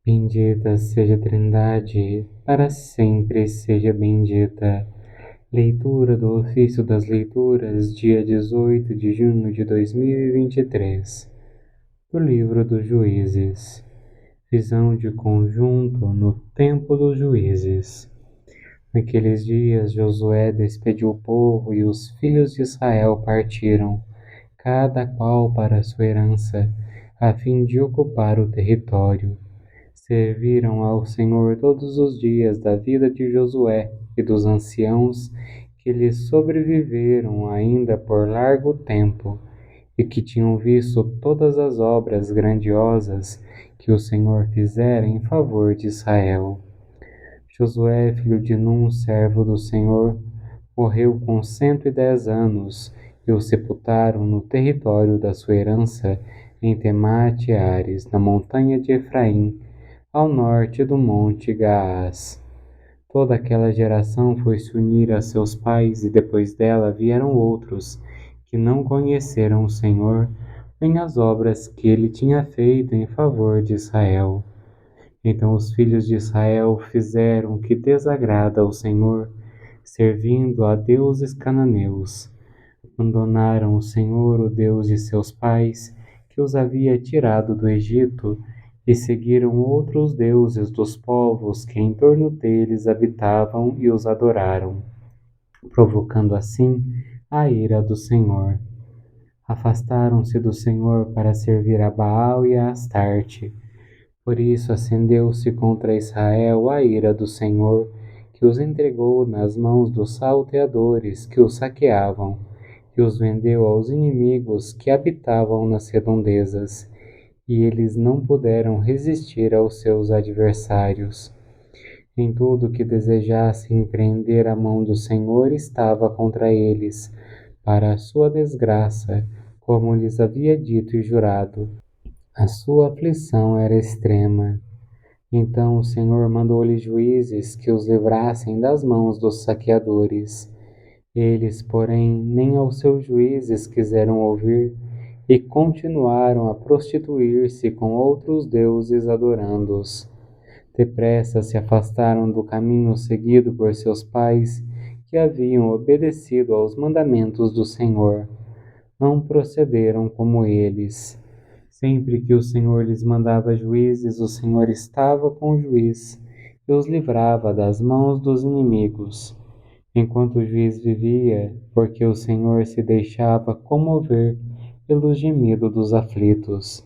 Bendita seja a Trindade, para sempre seja bendita. Leitura do Ofício das Leituras, dia 18 de junho de 2023, do Livro dos Juízes. Visão de conjunto no tempo dos juízes. Naqueles dias, Josué despediu o povo e os filhos de Israel partiram, cada qual para sua herança, a fim de ocupar o território. Serviram ao Senhor todos os dias da vida de Josué e dos anciãos que lhe sobreviveram ainda por largo tempo e que tinham visto todas as obras grandiosas que o Senhor fizera em favor de Israel. Josué, filho de Num, servo do Senhor, morreu com 110 anos e o sepultaram no território da sua herança em Temate-Ares, na montanha de Efraim, ao norte do monte Gaás. Toda aquela geração foi se unir a seus pais, e depois dela vieram outros, que não conheceram o Senhor, nem as obras que ele tinha feito em favor de Israel. Então os filhos de Israel fizeram o que desagrada ao Senhor, servindo a deuses cananeus. Abandonaram o Senhor, o Deus de seus pais, que os havia tirado do Egito, e seguiram outros deuses dos povos que em torno deles habitavam e os adoraram, provocando assim a ira do Senhor. Afastaram-se do Senhor para servir a Baal e a Astarte. Por isso acendeu-se contra Israel a ira do Senhor, que os entregou nas mãos dos salteadores que os saqueavam, e os vendeu aos inimigos que habitavam nas redondezas, e eles não puderam resistir aos seus adversários. Em tudo que desejasse empreender, a mão do Senhor estava contra eles, para a sua desgraça, como lhes havia dito e jurado. A sua aflição era extrema. Então o Senhor mandou-lhes juízes que os livrassem das mãos dos saqueadores. Eles, porém, nem aos seus juízes quiseram ouvir, e continuaram a prostituir-se com outros deuses, adorando-os. Depressa se afastaram do caminho seguido por seus pais, que haviam obedecido aos mandamentos do Senhor. Não procederam como eles. Sempre que o Senhor lhes mandava juízes, o Senhor estava com o juiz e os livrava das mãos dos inimigos, enquanto o juiz vivia, porque o Senhor se deixava comover pelo gemido dos aflitos.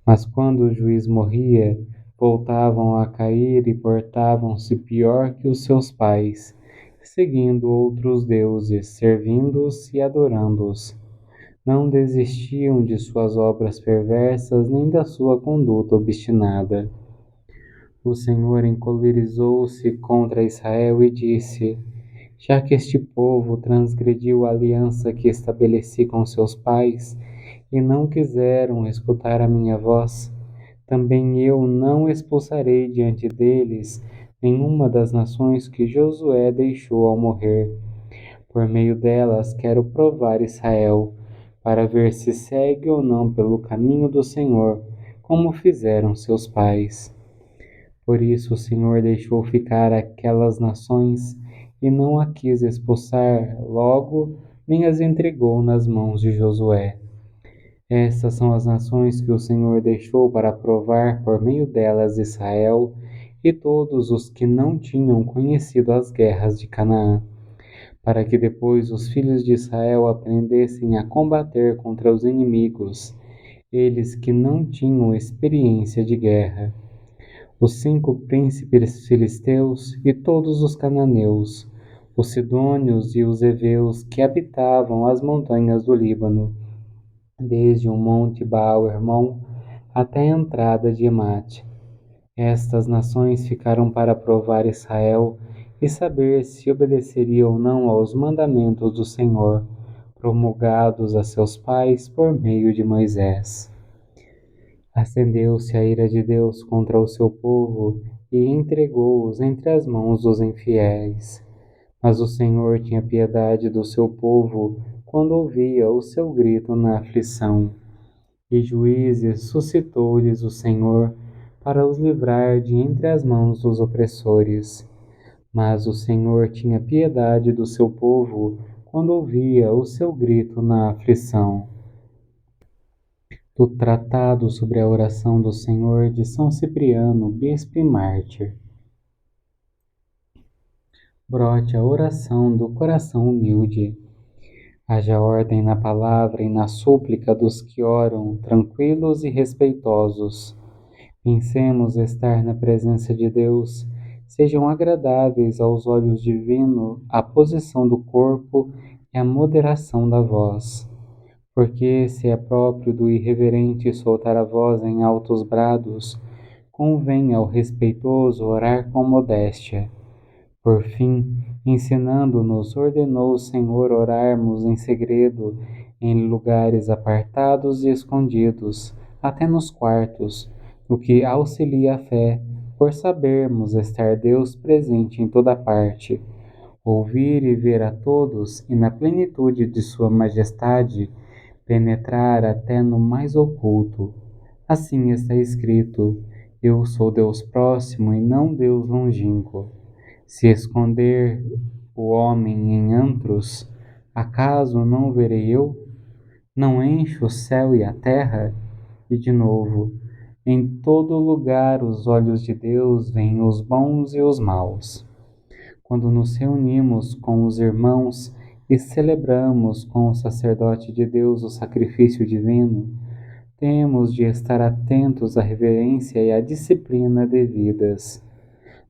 Mas quando o juiz morria, voltavam a cair e portavam-se pior que os seus pais, seguindo outros deuses, servindo-os e adorando-os. Não desistiam de suas obras perversas nem da sua conduta obstinada. O Senhor encolerizou-se contra Israel e disse: já que este povo transgrediu a aliança que estabeleci com seus pais e não quiseram escutar a minha voz, também eu não expulsarei diante deles nenhuma das nações que Josué deixou ao morrer. Por meio delas quero provar Israel, para ver se segue ou não pelo caminho do Senhor, como fizeram seus pais. Por isso o Senhor deixou ficar aquelas nações e não a quis expulsar logo, nem as entregou nas mãos de Josué. Estas são as nações que o Senhor deixou para provar por meio delas Israel e todos os que não tinham conhecido as guerras de Canaã, para que depois os filhos de Israel aprendessem a combater contra os inimigos, eles que não tinham experiência de guerra. Os 5 príncipes filisteus e todos os cananeus, os sidônios e os heveus que habitavam as montanhas do Líbano, desde o monte Baal-Hermon até a entrada de Emate. Estas nações ficaram para provar Israel e saber se obedeceria ou não aos mandamentos do Senhor, promulgados a seus pais por meio de Moisés. Acendeu-se a ira de Deus contra o seu povo e entregou-os entre as mãos dos infiéis. Mas o Senhor tinha piedade do seu povo quando ouvia o seu grito na aflição. E juízes suscitou-lhes o Senhor para os livrar de entre as mãos dos opressores. Mas o Senhor tinha piedade do seu povo quando ouvia o seu grito na aflição. Do Tratado sobre a Oração do Senhor de São Cipriano, Bispo e Mártir. Brote a oração do coração humilde. Haja ordem na palavra e na súplica dos que oram, tranquilos e respeitosos. Pensemos estar na presença de Deus. Sejam agradáveis aos olhos divinos a posição do corpo e a moderação da voz. Porque se é próprio do irreverente soltar a voz em altos brados, convém ao respeitoso orar com modéstia. Por fim, ensinando-nos, ordenou o Senhor orarmos em segredo, em lugares apartados e escondidos, até nos quartos, o que auxilia a fé, por sabermos estar Deus presente em toda parte, ouvir e ver a todos e na plenitude de sua majestade, penetrar até no mais oculto. Assim está escrito: eu sou Deus próximo e não Deus longínquo. Se esconder o homem em antros, acaso não verei eu? Não encho o céu e a terra? E de novo, em todo lugar os olhos de Deus veem os bons e os maus. Quando nos reunimos com os irmãos e celebramos com o sacerdote de Deus o sacrifício divino, temos de estar atentos à reverência e à disciplina devidas.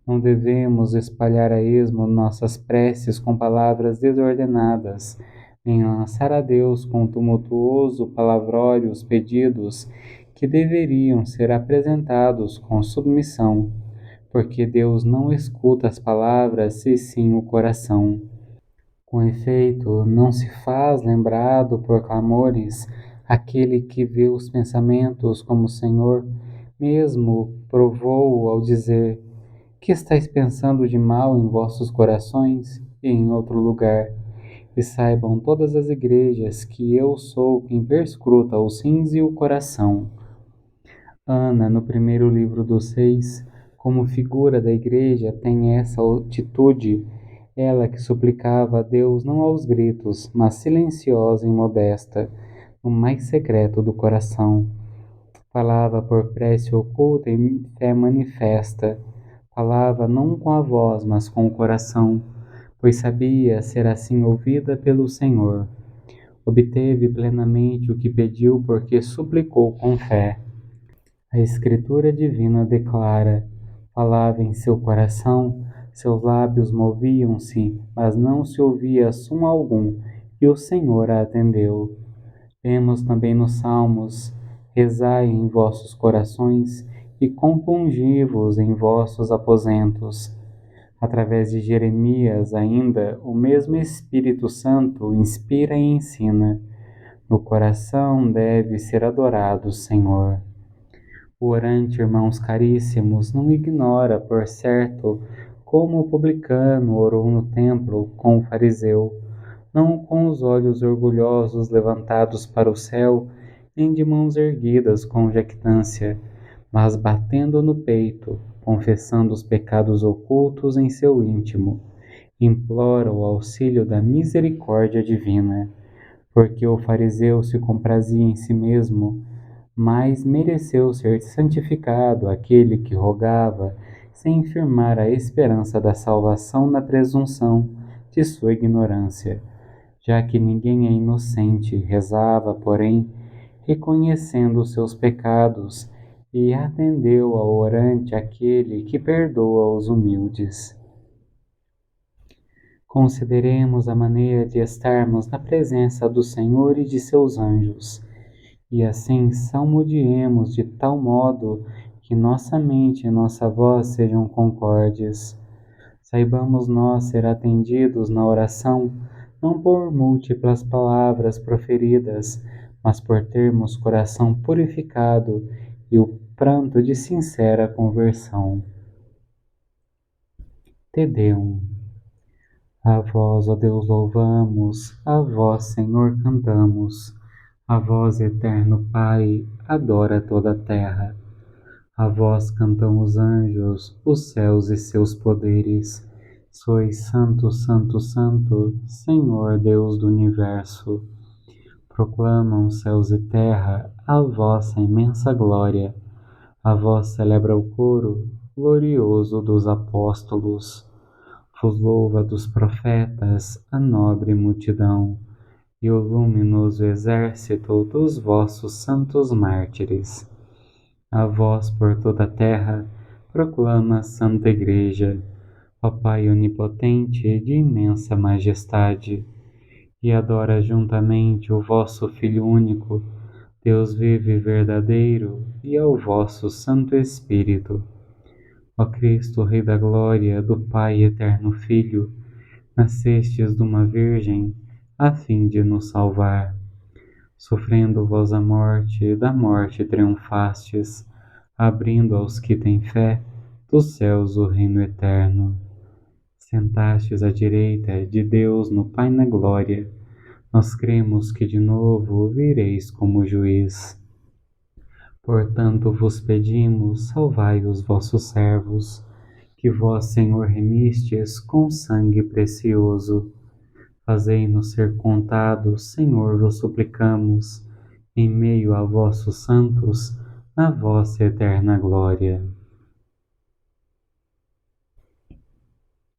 Não devemos espalhar a esmo nossas preces com palavras desordenadas, nem lançar a Deus com tumultuoso palavrório os pedidos que deveriam ser apresentados com submissão, porque Deus não escuta as palavras, e sim o coração. Com efeito, não se faz lembrado por clamores aquele que vê os pensamentos como o Senhor mesmo provou ao dizer: que estáis pensando de mal em vossos corações? E em outro lugar: e saibam todas as igrejas que eu sou quem perscruta os rins e o coração. Ana, no primeiro livro dos Reis, como figura da igreja, tem essa atitude, ela que suplicava a Deus não aos gritos, mas silenciosa e modesta, no mais secreto do coração. Falava por prece oculta e fé manifesta. Falava não com a voz, mas com o coração, pois sabia ser assim ouvida pelo Senhor. Obteve plenamente o que pediu porque suplicou com fé. A Escritura divina declara: falava em seu coração, seus lábios moviam-se, mas não se ouvia som algum, e o Senhor a atendeu. Temos também nos Salmos: rezai em vossos corações e compungi-vos em vossos aposentos. Através de Jeremias, ainda, o mesmo Espírito Santo inspira e ensina: no coração deve ser adorado o Senhor. O orante, irmãos caríssimos, não ignora, por certo, como o publicano orou no templo com o fariseu, não com os olhos orgulhosos levantados para o céu, nem de mãos erguidas com jactância, mas batendo no peito, confessando os pecados ocultos em seu íntimo, implora o auxílio da misericórdia divina, porque o fariseu se comprazia em si mesmo, mas mereceu ser santificado aquele que rogava, sem firmar a esperança da salvação na presunção de sua ignorância. Já que ninguém é inocente, rezava, porém, reconhecendo os seus pecados, e atendeu ao orante aquele que perdoa os humildes. Consideremos a maneira de estarmos na presença do Senhor e de seus anjos, e assim salmodiemos de tal modo que nossa mente e nossa voz sejam concordes. Saibamos nós ser atendidos na oração, não por múltiplas palavras proferidas, mas por termos coração purificado e o pranto de sincera conversão. Te Deum. A vós, ó Deus, louvamos, a vós, Senhor, cantamos, a vós, eterno Pai, adora toda a terra. A vós cantam os anjos, os céus e seus poderes. Sois santo, santo, santo, Senhor Deus do universo. Proclamam céus e terra a vossa imensa glória. A vós celebra o coro glorioso dos apóstolos. Vos louva dos profetas a nobre multidão e o luminoso exército dos vossos santos mártires. A vós por toda a terra proclama a Santa Igreja, ó Pai onipotente de imensa majestade, e adora juntamente o vosso Filho único, Deus vivo e verdadeiro, e ao vosso Santo Espírito. Ó Cristo, Rei da Glória, do Pai eterno Filho, nascestes de uma Virgem, a fim de nos salvar. Sofrendo vós a morte, da morte triunfastes, abrindo aos que têm fé dos céus o reino eterno. Sentastes à direita de Deus no Pai na glória, nós cremos que de novo vireis como juiz. Portanto vos pedimos, salvai os vossos servos, que vós, Senhor, remistes com sangue precioso. Fazei-nos ser contados, Senhor, vos suplicamos, em meio a vossos santos, na vossa eterna glória.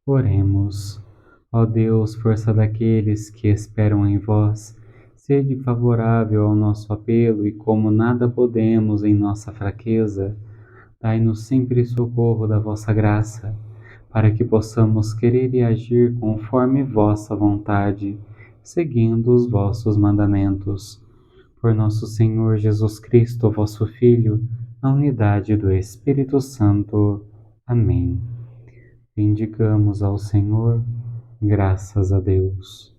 Oremos. Ó Deus, força daqueles que esperam em vós, sede favorável ao nosso apelo e como nada podemos em nossa fraqueza, dai-nos sempre socorro da vossa graça, para que possamos querer e agir conforme vossa vontade, seguindo os vossos mandamentos. Por nosso Senhor Jesus Cristo, vosso Filho, na unidade do Espírito Santo. Amém. Bendigamos ao Senhor, graças a Deus.